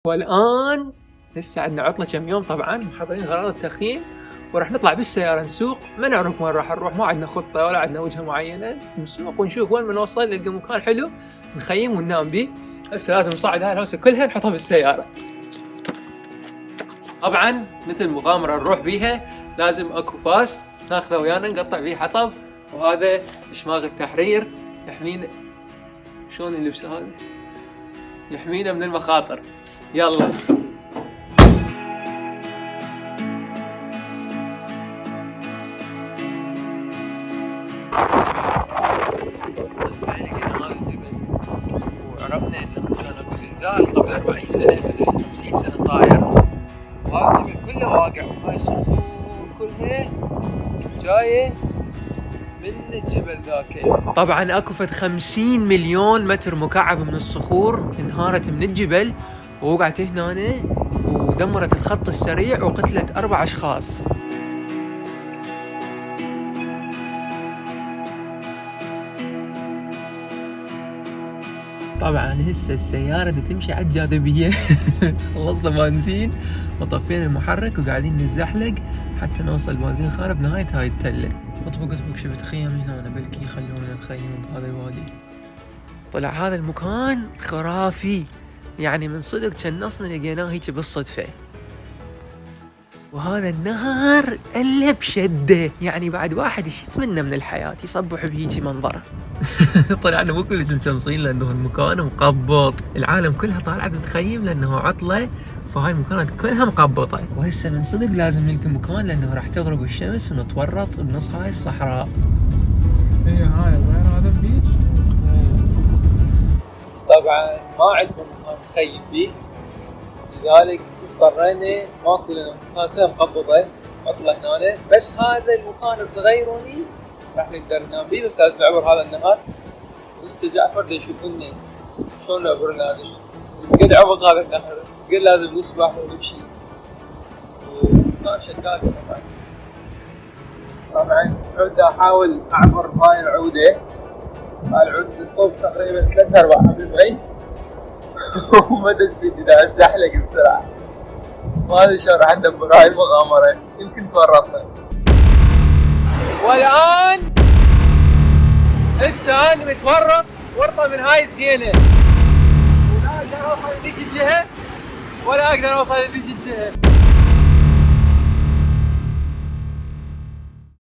والآن لسه عندنا عطلة كم يوم طبعا، محضرين غراض التخييم وراح نطلع بالسيارة نسوق، ما نعرف وين راح نروح، ما عندنا خطة ولا عندنا وجهة معينة، نسوق ونشوف وين بنوصل نلقى مكان حلو نخيم وننام بيه. هسه لازم نصعد هاي الهوسة كلها نحطها بالسيارة. طبعا مثل مغامرة نروح بيها لازم اكو فاس ناخذه ويانا نقطع فيه حطب، وهذا شماغ التحرير يحمينا. شلون اللبس هذا؟ يحمينا من المخاطر. يلا وعرفنا انه كان اكو زلزال قبل 40 سنة 50 سنة صاير، وهذا الجبل كله واقع، وهاي الصخور كلها جاية من الجبل ذاك. طبعا اكو فد 50 مليون متر مكعب من الصخور انهارت من الجبل ووقعت هنا ودمرت الخط السريع وقتلت 4 اشخاص. طبعا هسه السيارة دي تمشي على الجاذبية. خلصنا بنزين وطفينا المحرك وقاعدين نتزحلق حتى نوصل بنزين خانة بنهاية هاي التلة. اطبق شفت خيام هنا، بلكي يخلونا نخيم بهذا الوادي. طلع هذا المكان خرافي، يعني من صدق كنصنا لقيناه هيك بالصدفة. وهذا النهر الا بشده، يعني بعد واحد ايش يتمنى من الحياة يصبح بهيجي منظر. طلعنا مو كلش مشنصين لانه المكان مقبط، العالم كلها طالعه تتخيم لانه عطله، فهاي المكانات كلها مقبطه. وهسه من صدق لازم نلقى مكان لانه راح تغرب الشمس ونتورط بنص هاي الصحراء. هي هاي وين هذا البيتش؟ طبعا ما عندنا مكان نخيم فيه، لذلك اضطرينا ماكو لنا مكان كله مقبطه عطله هنا، بس هذا المكان الصغيروني راح نقدر ننام بيه، بس لازم نعبر هذا النهر. لسه جعفر دا يشوف لنا شلون نعبر هذا، شوف ايش قد عمق هذا النهر، ايش قد لازم نسبح ونمشي، وما شدات طبعا. عودة احاول اعبر هاي العودة، هاي العودة الطوب تقريبا 3-4 مترين وما تدري اذا اتزحلق بسرعة، ما ادري شلون راح ندبر هاي المغامرة، يمكن تورطنا. والآن هسه انا متورط ورطة من هاي الزينة، ولا اقدر اوصل لذيك الجهة ولا اقدر اوصل لذيك الجهة.